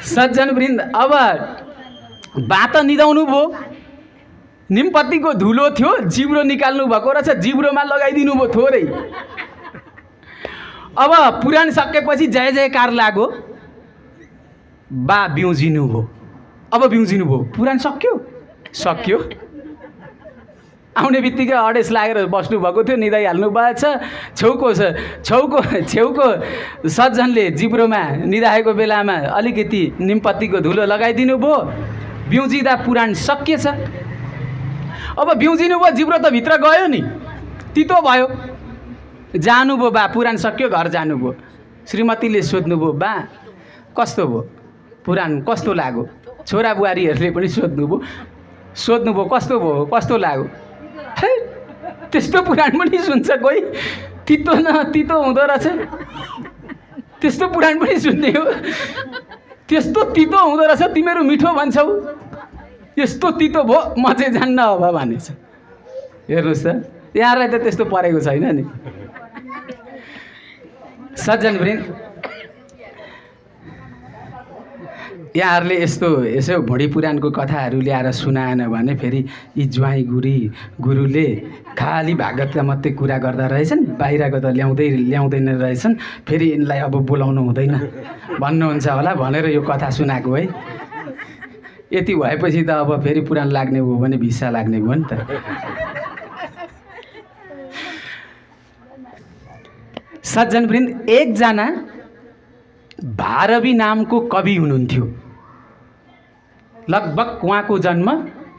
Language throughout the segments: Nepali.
सज्जनवृन्द, अब बात निदाउनु भयो। निमपत्तीको धुलो थियो, जिब्रो निकाल्नु भएको रहेछ, जिब्रोमा लगाइदिनु भयो थोरै। अब पुराण सकेपछि जय जयकार लाग्यो, बा बिउजिनु भयो। अब बिउजिनु भयो, पुराण सक्यो। आउने बित्तिकै अडेस लागेर बस्नु भएको थियो, निदाइहाल्नु भएछ। छेउको सज्जनले जिब्रोमा निदाएको बेलामा अलिकति निमपत्तीको धुलो लगाइदिनु भयो। बिउजिँदा पुराण सकिएछ। अब बिउजिनु भयो, जिब्रो त भित्र गयो नि, तितो भयो। जानुभयो बा, पुराण सक्यो, घर जानुभयो। श्रीमतीले सोध्नुभयो, बा कस्तो भयो, पुराण कस्तो लाग्यो? छोरा बुहारीहरूले पनि सोध्नुभयो कस्तो लाग्यो? है, त्यस्तो पुराण पनि सुन्छ कोही? तितो न तितो हुँदो रहेछ, त्यस्तो पुराण पनि सुन्ने हो? त्यस्तो तितो हुँदो रहेछ, तिमीहरू मिठो भन्छौ, यस्तो तितो भयो, म चाहिँ जान्न अब भनेछ। हेर्नुहोस् त, यहाँलाई त त्यस्तो परेको छैन नि। सज्जनवृन्द, यहाँहरूले यसो भोडी पुराणको कथाहरू ल्याएर सुनाएन भने फेरि यी ज्वाइँ गुरुले खाली भागवतका मात्रै कुरा गर्दा रहेछन्, बाहिरको त ल्याउँदैन रहेछन्, फेरि यिनलाई अब बोलाउनु हुँदैन भन्नुहुन्छ होला भनेर यो कथा सुनाएको है। यति भएपछि त अब फेरि पुराण लाग्ने भयो भने भिसा लाग्ने भयो नि त। सज्जनवृन्द, एकजना भारवी नामको कवि हुनुहुन्थ्यो। लगभग उहाँको जन्म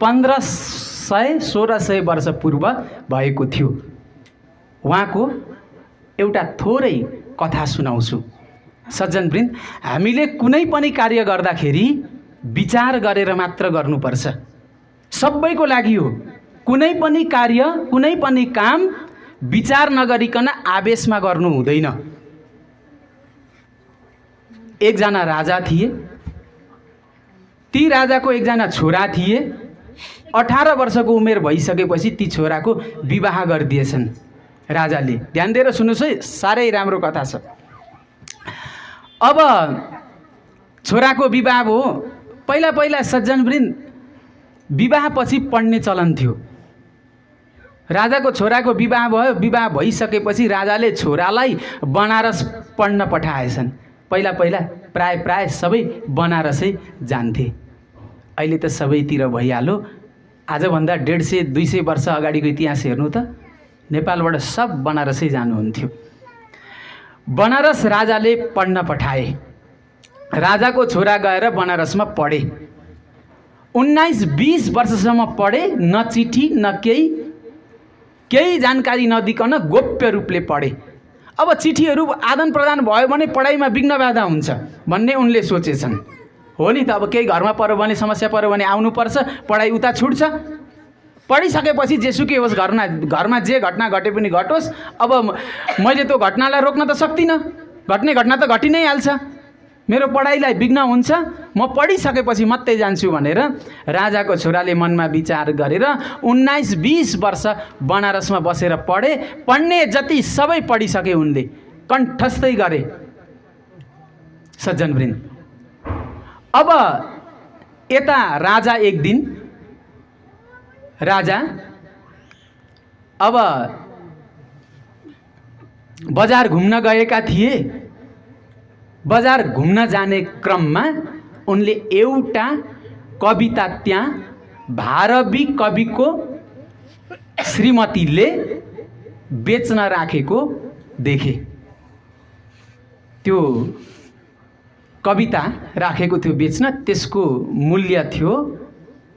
1500-1600 वर्ष पूर्व भएको थियो। उहाँको एउटा थोरै कथा सुनाउँछु। सज्जनवृन्द, हामीले कुनै पनि कार्य गर्दाखेरि विचार गरेर मात्र गर्नुपर्छ। सबैको लागि हो। कुनै पनि कार्य, कुनै पनि काम विचार नगरिकन आवेशमा गर्नु हुँदैन। एकजना राजा थिए। ती राजाको एकजना छोरा थिए। 18 वर्षको उमेर भइसकेपछि ती छोराको विवाह गरिदिएछन् राजाले। ध्यान दिएर सुन्नुहोस् है, साह्रै राम्रो कथा छ। अब छोराको विवाह भयो। पहिला सज्जनवृन्द, विवाहपछि पढ्ने चलन थियो। राजाको छोराको विवाह भयो। विवाह भइसकेपछि राजाले छोरालाई बनारस पढ्न पठाएछन्। पहिला प्राय सबै बनारसै जान्थे। अहिले त सबैतिर भइहाल्यो। आजभन्दा 150-200 वर्ष अगाडिको इतिहास हेर्नु त, नेपालबाट सब बनारसै जानुहुन्थ्यो। बनारस राजाले पढ्न पठाए। राजाको छोरा गएर बनारसमा पढे। 19-20 वर्षसम्म पढे। न चिठी न केही जानकारी नदिकन गोप्य रूपले पढे। अब चिठीहरू आदान प्रदान भयो भने पढाइमा विघ्न बाधा हुन्छ भन्ने उनले सोचेछन्। हो नि त, अब केही घरमा पर्यो भने, समस्या पर्यो भने आउनुपर्छ, पढाइ उता छुट्छ। पढिसकेपछि जेसुकै होस्, घरमा जे घटना घटे पनि घटोस्, अब मैले त्यो घटनालाई रोक्न त सक्दिनँ। घट्ने घटना त घटि नै हाल्छ। मेरो पढाइलाई विघ्न हुन्छ, म पढिसकेपछि मात्रै जान्छु भनेर राजाको छोराले मनमा विचार गरेर 19-20 वर्ष बनारसमा बसेर पढे। पढ्ने जति सबै पढिसके उनले, कण्ठस्थै गरे। सज्जनवृन्द, अब यता राजा एक दिन अब बजार घुम्न गएका थिए। बजार घुम्न जाने क्रममा उनले एउटा कविता त्यहाँ भारवी कविको श्रीमतीले बेच्न राखेको देखे। त्यो कविता राखेको थियो बेच्न। त्यसको मूल्य थियो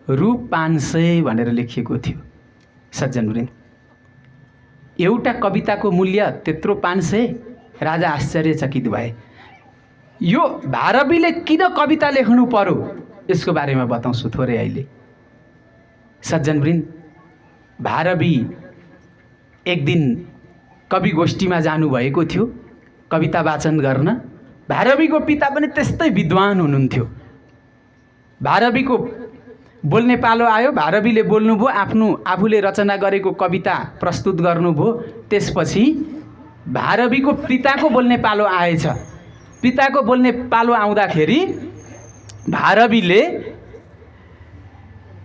रु 500 भनेर लेखिएको थियो। सज्जनवृन्द, एउटा कविताको मूल्य त्यत्रो 500? राजा आश्चर्यचकित भए। यो भारवीले किन कविता लेख्नु पर्यो, यसको बारेमा बताउँछु थोरै अहिले। सज्जनवृन्द, भारवी एक दिन कवि गोष्ठीमा जानुभएको थियो कविता वाचन गर्न। भारवीको पिता पनि त्यस्तै विद्वान हुनुहुन्थ्यो। भारवीको बोल्ने पालो आयो। भारवीले बोल्नुभयो, आफूले रचना गरेको कविता प्रस्तुत गर्नुभयो। त्यसपछि भारवीको पिताको बोल्ने पालो आएछ। पिताको बोल्ने पालो आउँदाखेरि भारवीले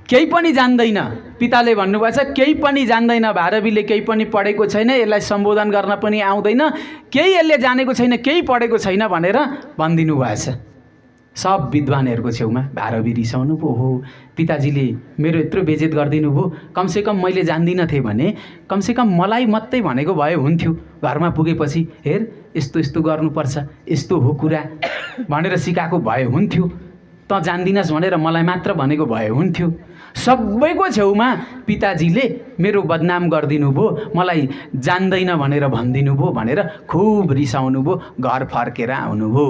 केही पनि जान्दैन, पिताले भन्नुभएको छ केही पनि जान्दैन, भारवीले केही पनि पढेको छैन, यसलाई सम्बोधन गर्न पनि आउँदैन, केही यसले जानेको छैन, केही पढेको छैन भनेर भनिदिनु भएछ। सब विद्वानहरूको छेउमा भारवी रिसाउनु पो हो, पिताजीले मेरो यत्रो बेइज्जत गरिदिनु भयो, कमसेकम मैले जान्दिनँ थिएँ भने कमसेकम मलाई मात्रै भनेको भए हुन्थ्यो, घरमा पुगेपछि हेर यस्तो यस्तो गर्नुपर्छ, यस्तो हो कुरा भनेर सिकाएको भए हुन्थ्यो, त जान्दिनस् भनेर मलाई मात्र भनेको भए हुन्थ्यो। सबैको छेउमा पिताजीले मेरो बदनाम गरिदिनु भयो, मलाई जान्दैन भनेर भनिदिनु भयो भनेर खुब रिसाउनु भयो, घर फर्केर आउनुभयो।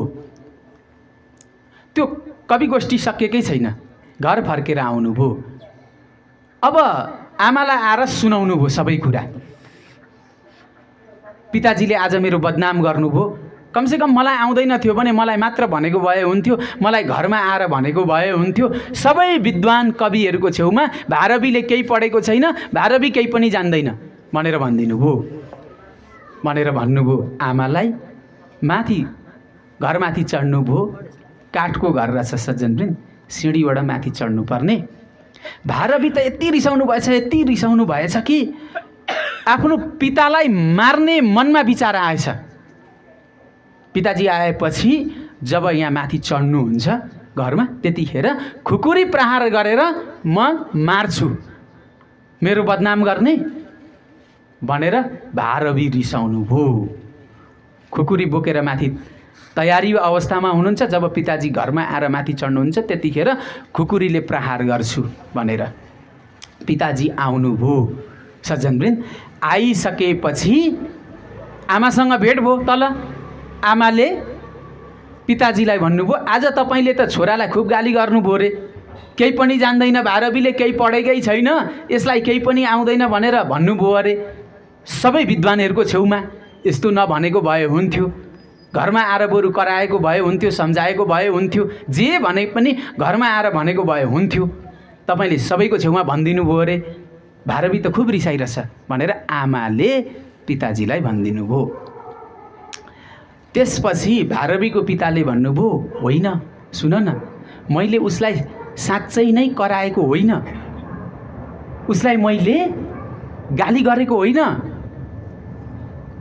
त्यो कवि गोष्ठी सकेकै छैन, घर फर्केर आउनुभयो। अब आमालाई आएर सुनाउनु भयो सबै कुरा, पिताजीले आज मेरो बदनाम गर्नुभयो, कमसेकम मलाई आउँदैन थियो भने मलाई मात्र भनेको भए हुन्थ्यो, मलाई घरमा आएर भनेको भए हुन्थ्यो। सबै विद्वान कविहरूको छेउमा भारवीले केही पढेको छैन, भारवी केही पनि जान्दैन भनेर भनिदिनु भयो भनेर भन्नुभयो। आमालाई माथि घरमाथि चढ्नुभयो, काठको घर रहेछ सज्जनवृन्द, सिँढीबाट माथि चढ्नुपर्ने। भारवी त यति रिसाउनु भएछ कि आफ्नो पितालाई मार्ने मनमा विचार आएछ। पिताजी आएपछि जब यहाँ माथि चढ्नुहुन्छ घरमा, त्यतिखेर खुकुरी प्रहार गरेर म मार्छु, मेरो बदनाम गर्ने भनेर भारवी रिसाउनु भयो। खुकुरी बोकेर माथि तयारी अवस्थामा हुनुहुन्छ, जब पिताजी घरमा आएर माथि चढ्नुहुन्छ त्यतिखेर खुकुरीले प्रहार गर्छु भनेर पिताजी आउनुभयो। सज्जनवृन्द, आइसकेपछि आमासँग भेट भयो तल। आमाले पिताजीलाई भन्नुभयो, आज तपाईँले त छोरालाई खुब गाली गर्नुभयो रे, केही पनि जान्दैन, भारवीले केही पढेकै छैन, यसलाई केही पनि आउँदैन भनेर भन्नुभयो अरे। सबै विद्वानहरूको छेउमा यस्तो नभनेको भए हुन्थ्यो, घरमा आएर बरु कराएको भए हुन्थ्यो, सम्झाएको भए हुन्थ्यो, जे भने पनि घरमा आएर भनेको भए हुन्थ्यो, तपाईँले सबैको छेउमा भनिदिनु भयो अरे, भारवी त खुब रिसाइरहेछ भनेर आमाले पिताजीलाई भनिदिनु भयो। त्यसपछि भारवीको पिताले भन्नुभयो, होइन सुन न, मैले उसलाई साँच्चै नै कराएको होइन, उसलाई मैले गाली गरेको होइन,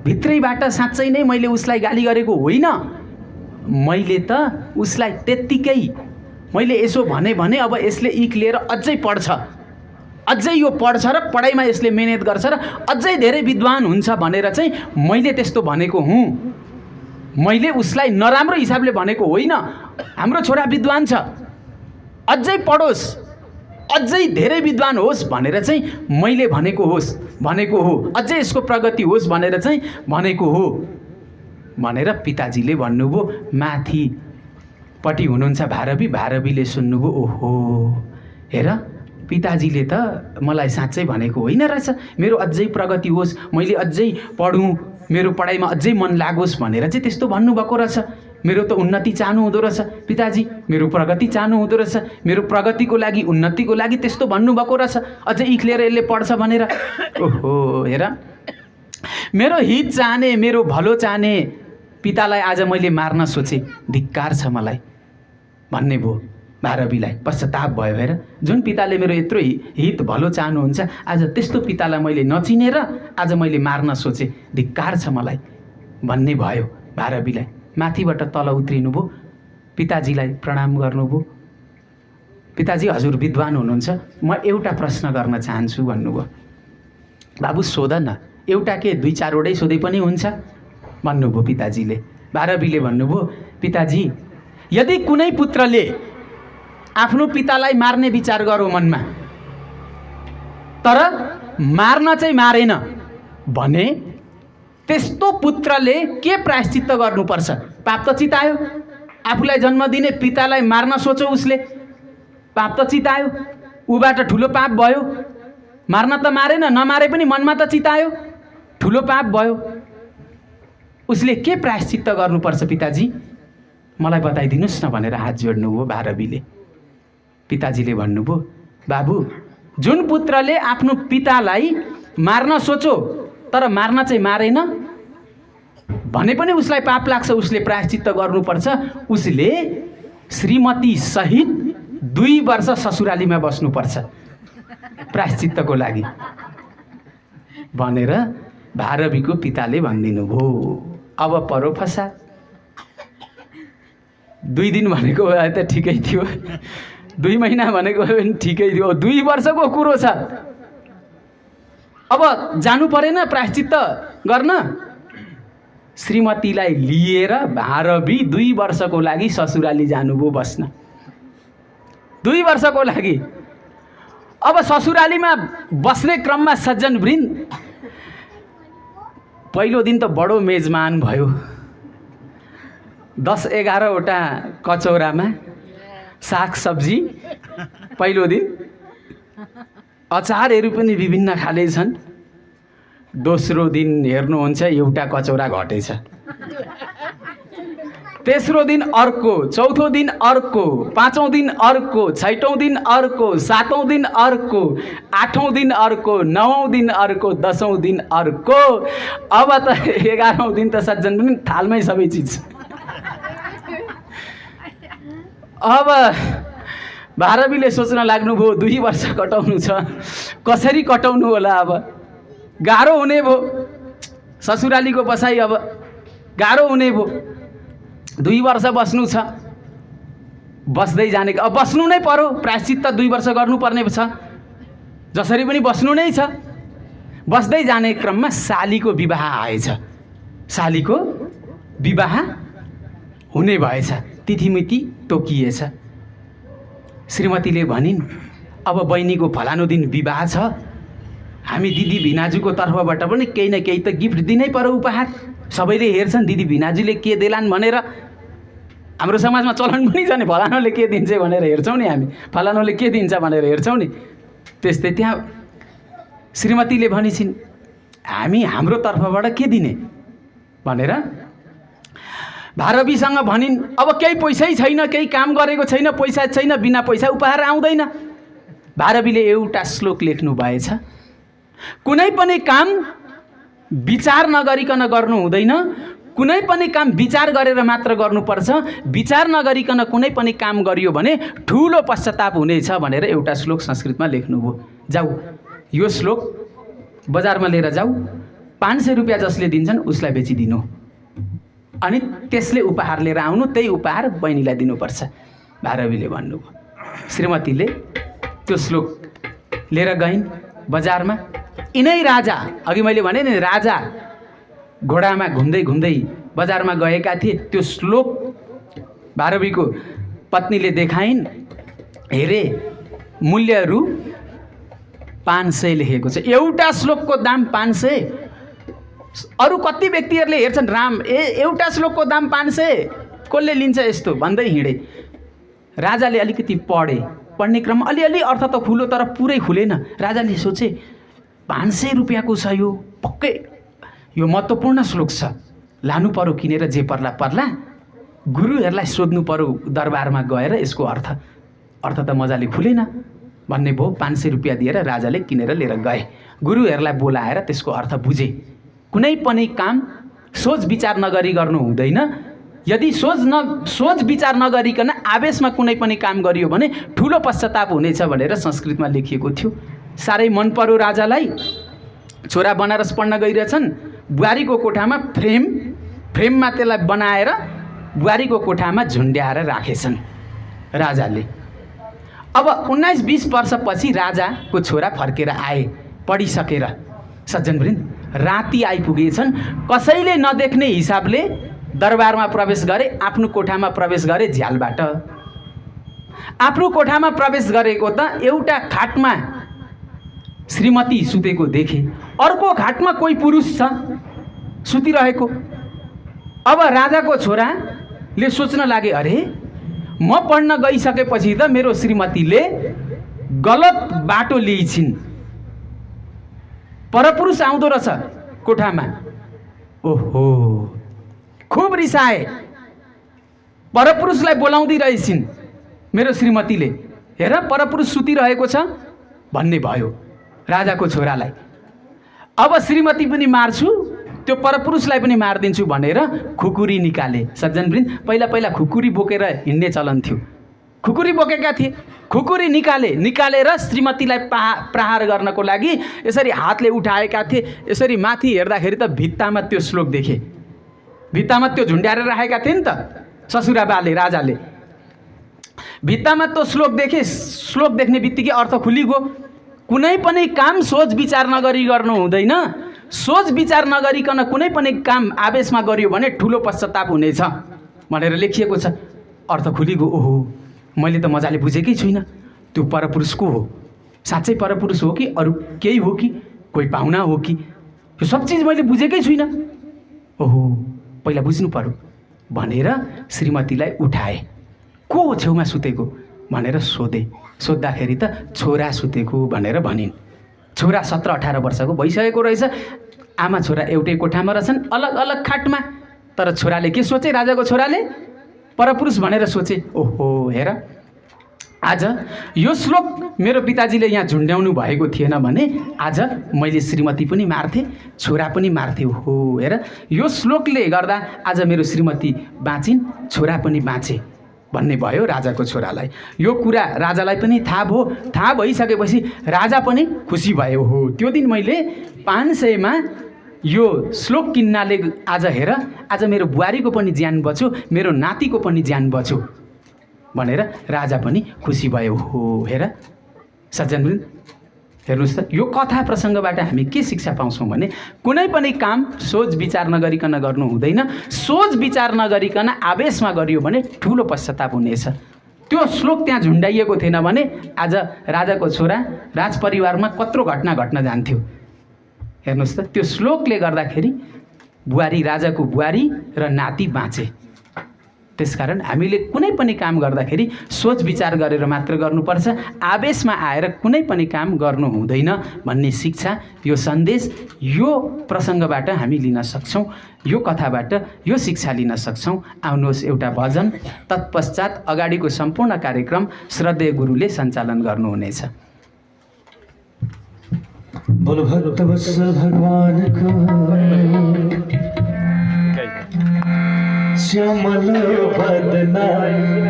भित्रैबाट साँच्चै नै मैले उसलाई गाली गरेको होइन, मैले त उसलाई त्यत्तिकै मैले यसो भने अब यसले इक लिएर अझै पढ्छ, अझै यो पढ्छ र पढाइमा यसले मेहनत गर्छ र अझै धेरै विद्वान हुन्छ भनेर चाहिँ मैले त्यस्तो भनेको हुँ, मैले उसलाई नराम्रो हिसाबले भनेको होइन। हाम्रो छोरा विद्वान छ, अझै पढोस्, अझै धेरै विद्वान होस् भनेर चाहिँ मैले भनेको हो, अझै यसको प्रगति होस् भनेर चाहिँ भनेको हो भनेर पिताजीले भन्नुभयो। माथिपट्टि हुनुहुन्छ भारवी, भारवीले सुन्नुभयो, ओहो हेर पिताजीले त मलाई साँच्चै भनेको होइन रहेछ, मेरो अझै प्रगति होस्, मैले अझै पढौँ, मेरो पढाइमा अझै मन लागोस् भनेर चाहिँ त्यस्तो भन्नुभएको रहेछ। मेरो त उन्नति चाहनु हुँदो रहेछ पिताजी, मेरो प्रगति चाहनु हुँदो रहेछ, मेरो प्रगतिको लागि उन्नतिको लागि त्यस्तो भन्नुभएको रहेछ, अझै इख लिएर यसले पढ्छ भनेर। ओहो हेर, मेरो हित चाहने, मेरो भलो चाहने पितालाई आज मैले मार्न सोचेँ, धिक्कार छ मलाई भन्ने भयो। भारवीलाई पश्चाताप भयो, हेर जुन पिताले मेरो यत्रो हित भलो चाहनुहुन्छ, आज त्यस्तो पितालाई मैले नचिनेर आज मैले मार्न सोचेँ, धिक्कार छ मलाई भन्ने भयो भारवीलाई। माथिबाट तल उत्रिनु भयो, पिताजीलाई प्रणाम गर्नुभयो। पिताजी हजुर विद्वान हुनुहुन्छ, म एउटा प्रश्न गर्न चाहन्छु भन्नुभयो। बाबु सोध न, एउटा के दुई चारवटै सोधे पनि हुन्छ भन्नुभयो पिताजीले। भारवीले भन्नुभयो, पिताजी यदि कुनै पुत्रले आफ्नो पितालाई मार्ने विचार गरौँ मनमा, तर मार्न चाहिँ मारेन भने त्यस्तो पुत्रले के प्रायश्चित्त गर्नुपर्छ? पाप त चितायो, आफूलाई जन्म दिने पितालाई मार्न सोच्यो उसले, पाप त चितायो, ऊबाट ठुलो पाप भयो। मार्न त मारेन, नमारे पनि मनमा त चितायो, ठुलो पाप भयो। उसले के प्रायश्चित्त गर्नुपर्छ पिताजी, मलाई बताइदिनुहोस् न भनेर हात जोड्नुभयो भारवीले। पिताजीले भन्नुभयो, बाबु जुन पुत्रले आफ्नो पितालाई मार्न सोच्यो तर मार्न चाहिँ मारेन भने पनि उसलाई पाप लाग्छ, उसले प्रायश्चित्त गर्नुपर्छ। उसले श्रीमती सहित 2 वर्ष ससुरालीमा बस्नुपर्छ प्रायश्चित्तको लागि भनेर भारवीको पिताले भनिदिनु भयो। अब परो फसा। 2 दिन भनेको भए त ठिकै थियो, 2 महिना भनेको भए पनि ठिकै थियो, 2 वर्षको कुरो छ। अब जानु परेन प्रायश्चित्त गर्न। श्रीमतीलाई लिएर भारवी 2 वर्षको लागि ससुराली जानुभयो बस्न, 2 वर्षको लागि। अब ससुरालीमा बस्ने क्रममा सज्जनवृन्द, पहिलो दिन त बडो मेजमान भयो। 10-11 वटा कचौरामा सागसब्जी पहिलो दिन, अचारहरू पनि विभिन्न खाले छन्। दोस्रो दिन हेर्नुहुन्छ एउटा कचौरा घटेछ, तेस्रो दिन अर्को, चौथो दिन अर्को, 5औं दिन अर्को, 6औं दिन अर्को, 7औं दिन अर्को, 8औं दिन अर्को, 9औं दिन अर्को, 10औं दिन अर्को। अब त 11औं दिन त सज्जन पनि थालमै सबै चिज। अब भारवीले सोच्न लाग्नुभयो 2 वर्ष कटाउनु छ, कसरी कटाउनु होला। अब गाह्रो हुने भयो, ससुरालीको बसाइ अब गाह्रो हुने भयो। 2 वर्ष बस्नु छ, बस्दै जाने, अब बस्नु नै पर्यो, प्रायश्चित्त 2 वर्ष गर्नुपर्ने छ, जसरी पनि बस्नु नै छ। बस्दै जाने क्रममा सालीको विवाह आएछ, सालीको विवाह हुने भएछ, तिथिमिति तोकिएछ। श्रीमतीले भनिन्, अब बहिनीको फलानु दिन विवाह छ, हामी दिदी भिनाजुको तर्फबाट पनि केही न केही त गिफ्ट दिनै पर्यो, उपहार। सबैले हेर्छन् दिदी भिनाजुले के देलान् भनेर। हाम्रो समाजमा चलन पनि छ नि, फलानुले के दिन्छ भनेर हेर्छौँ नि हामी, फलानुले के दिन्छ भनेर हेर्छौँ नि। त्यस्तै त्यहाँ श्रीमतीले भनिसिन्, हामी हाम्रो तर्फबाट के दिने भनेर भारवीसँग भनिन्। अब केही पैसै छैन, केही काम गरेको छैन, पैसा छैन, बिना पैसा उपहार आउँदैन। भारवीले एउटा श्लोक लेख्नु भएछ, कुनै पनि काम विचार नगरिकन गर्नु हुँदैन, कुनै पनि काम विचार गरेर मात्र गर्नुपर्छ। विचार नगरिकन कुनै पनि काम गरियो भने ठुलो पश्चाताप हुनेछ भनेर एउटा श्लोक संस्कृतमा लेख्नुभयो। जाऊ यो श्लोक बजारमा लिएर जाऊ, 500 रुपियाँ जसले दिन्छन् उसलाई बेचिदिनु, अनि त्यसले उपहार लिएर आउनु, त्यही उपहार बहिनीलाई दिनुपर्छ भारवीले भन्नुभयो। श्रीमतीले त्यो श्लोक लिएर गइन् बजारमा। यिनै राजा, अघि मैले भने नि राजा घोडामा घुम्दै घुम्दै बजारमा गएका थिए। त्यो श्लोक भारवीको पत्नीले देखाइन्। हेरे मूल्य रु 500 लेखेको छ, एउटा श्लोकको दाम 500। अरू कति व्यक्तिहरूले हेर्छन् राम, एउटा श्लोकको दाम 500, कसले लिन्छ यस्तो भन्दै हिँडे। राजाले अलिकति पढ्ने क्रम अलिअलि अर्थ त खुलो, तर पुरै खुलेन। राजाले सोचे 500 रुपियाँको छ यो, पक्कै यो महत्त्वपूर्ण श्लोक छ, लानु पर्यो किनेर, जे पर्ला पर्ला। गुरुहरूलाई सोध्नु पर्यो दरबारमा गएर, यसको अर्थ त मजाले खुलेन भन्ने भयो। 500 रुपियाँ दिएर राजाले किनेर लिएर गए। गुरुहरूलाई बोलाएर त्यसको अर्थ बुझे। कुनै पनि काम सोच विचार नगरी गर्नु हुँदैन। यदि सोच विचार नगरिकन आवेशमा कुनै पनि काम गरियो भने ठुलो पश्चाताप हुनेछ भनेर संस्कृतमा लेखिएको थियो। साह्रै मन पर्यो राजालाई। छोरा बनारस पढ्न गइरहेछन्, बुहारीको कोठामा फ्रेममा त्यसलाई बनाएर बुहारीको कोठामा झुन्ड्याएर राखेछन् राजाले। अब 19-20 वर्षपछि राजाको छोरा फर्केर आए पढिसकेर। सज्जनवृन्द, राति आइपुगेछन्, कसैले नदेख्ने हिसाबले दरबारमा प्रवेश गरे, आफ्नो कोठामा प्रवेश गरे झ्यालबाट। आफ्नो कोठामा प्रवेश गरेको त एउटा खाटमा श्रीमती सुतेको देखे, अर्को खाटमा कोही पुरुष छ सुतिरहेको। अब राजाको छोराले सोच्न लागे, अरे म पढ्न गइसकेपछि त मेरो श्रीमतीले गलत बाटो लिइछिन्, परपुरुष आउँदो रहेछ कोठामा। ओहो, खुब रिसाए। परपुरुषलाई बोलाउँदै रहेछिन् मेरो श्रीमतीले, हेर परपुरुष सुतिरहेको छ भन्ने भयो राजाको छोरालाई। अब श्रीमती पनि मार्छु त्यो परपुरुषलाई पनि मारिदिन्छु भनेर खुकुरी निकाले। सज्जनवृन्द, पहिला पहिला खुकुरी बोकेर हिँड्ने चलन थियो। खुकुरी बोकेका थिए, खुकुरी निकालेर श्रीमतीलाई प्रहार गर्नको लागि यसरी हातले उठाएका थिए। यसरी माथि हेर्दाखेरि त भित्तामा त्यो श्लोक देखे, भित्तामा त्यो झुन्ड्याएर राखेका थिए नि त ससुराबाले, राजाले। भित्तामा त्यो श्लोक देखे। श्लोक देख्ने बित्तिकै अर्थ खुलिगयो। कुनै पनि काम सोच विचार नगरी गर्नु हुँदैन। सोच विचार नगरिकन कुनै पनि काम आवेशमा गरियो भने ठुलो पश्चाताप हुनेछ भनेर लेखिएको छ। अर्थ खुलिगयो। ओहो, मैले त मजाले बुझेकै छुइनँ। त्यो परपुरुष को हो? साँच्चै परपुरुष हो कि अरू केही हो कि कोही पाहुना हो कि? यो सब चिज मैले बुझेकै छुइनँ। ओहो, पहिला बुझ्नु पर्यो भनेर श्रीमतीलाई उठाए। को हो छेउमा सुतेको भनेर सोधे। सोद्धाखेरि त छोरा सुतेको भनेर भनिन्। छोरा 17-18 वर्षको भइसकेको रहेछ। आमा छोरा एउटै कोठामा रहेछन्, अलग अलग खाटमा। तर छोराले के सोचे? राजाको छोराले परपुरुष भनेर सोचे। ओहो, हेर, आज यो श्लोक मेरो पिताजीले यहाँ झुन्ड्याउनु भएको थिएन भने आज मैले श्रीमती पनि मार्थे, छोरा पनि मार्थे। ओहो, हेर, यो श्लोकले गर्दा आज मेरो श्रीमती बाँचिन्, छोरा पनि बाँचे भन्ने भयो राजाको छोरालाई। यो कुरा राजालाई पनि थाहा भयो। थाहा भइसकेपछि राजा पनि खुसी भयो। हो, त्यो दिन मैले 500 यो श्लोक किन्नाले आज हेर, आज मेरो बुहारीको पनि ज्यान बच्यो, मेरो नातिको पनि ज्यान बच्यो भनेर राजा पनि खुसी भयो। हो, हेर सज्जनवृन्द, हेर्नुहोस् त, यो कथा प्रसङ्गबाट हामी के शिक्षा पाउँछौँ भने कुनै पनि काम सोच विचार नगरिकन गर्नु हुँदैन। सोच विचार नगरिकन आवेशमा गरियो भने ठुलो पश्चाताप हुनेछ। त्यो श्लोक त्यहाँ झुन्डाइएको थिएन भने आज राजाको छोरा राजपरिवारमा कत्रो घटना घट्न जान्थ्यो। हेर्नुहोस् त, त्यो श्लोकले गर्दाखेरि बुहारी, राजाको बुहारी र नाति बाँचे। त्यसकारण हामीले कुनै पनि काम गर्दाखेरि सोच विचार गरेर मात्र गर्नुपर्छ। आवेशमा आएर कुनै पनि काम गर्नु हुँदैन भन्ने शिक्षा, यो सन्देश यो प्रसङ्गबाट हामी लिन सक्छौँ। यो कथाबाट यो शिक्षा लिन सक्छौँ। आउनुहोस् एउटा भजन, तत्पश्चात अगाडिको सम्पूर्ण कार्यक्रम श्रद्धेय गुरुले सञ्चालन गर्नुहुनेछ। बोलो भक्तवत्सल भगवानको श्यामल बदना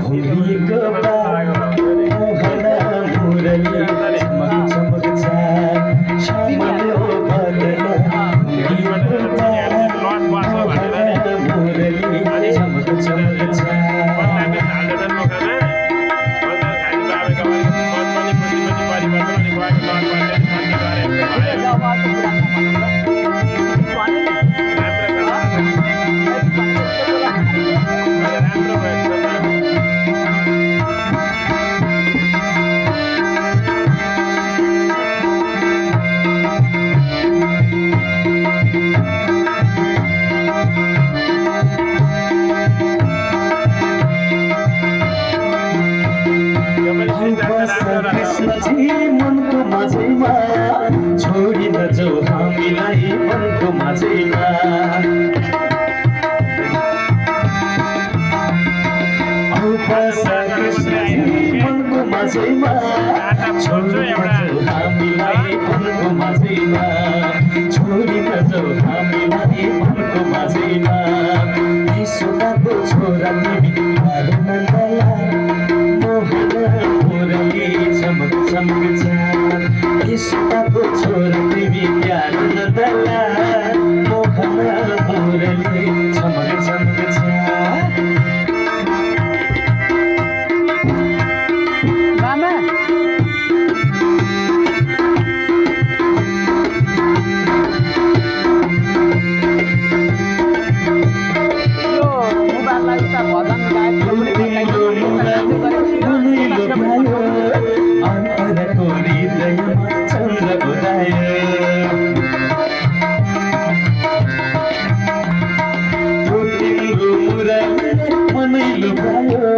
भूमिको मोहना मुरली चमक चमक चाँद। श्यामल बदना भूमिको मोहना मुरली चमक चमक चाँद। मनको माझैमा छोडी नजाऊ हामीलाई, मनको माझैमा मनको माझैमा छोडी नजाऊ हामीलाई, मनको माझैमा छोडी नजाऊ हामीलाई, मनको माझैमा। यशोदाको छोरा तिमी नन्दला मोहना मुरली चमक चमक चाँद। यशोदाको छोरा तिमी प्यार नन्दला मोहना मुरली चमक चमक चाँद। अन्तरको हृदयमा चन्द्र उदायो, तिम्रो मुरलीले मनै लुभायो।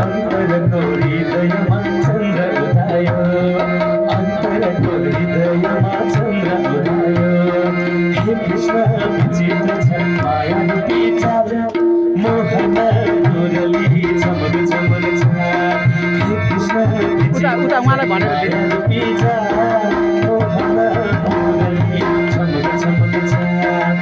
अन्तरको हृदयमा चन्द्र उदायो, अन्तरको हृदयमा चन्द्र उदायो। हे कृष्ण विचित्र छ माया विचार, मोहना मुरली चमक चमक चाँद। हे कृष्ण विचित्र मोहना मुरली चमक चमक चाँद।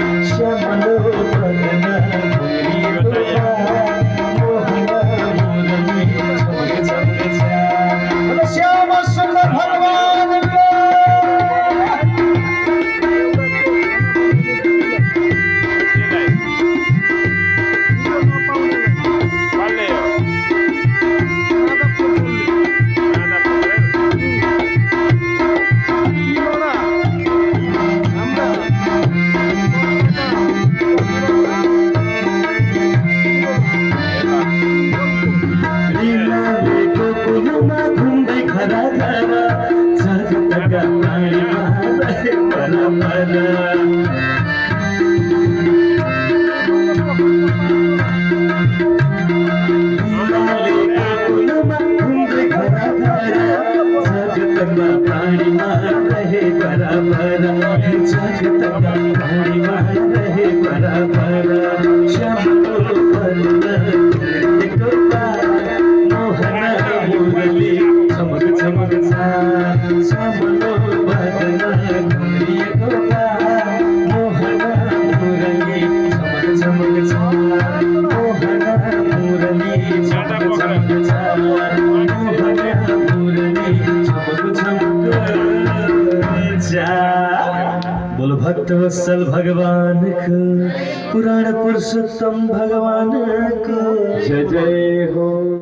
चमक श्यामलो बदन घुम्रिएको मोहना मुरली चमक मोहना मुरली चमक मोहना मुरली चमक बोलो भक्त वत्सल भगवान को पुराण पुरुषोत्तम भगवान को जय जय हो।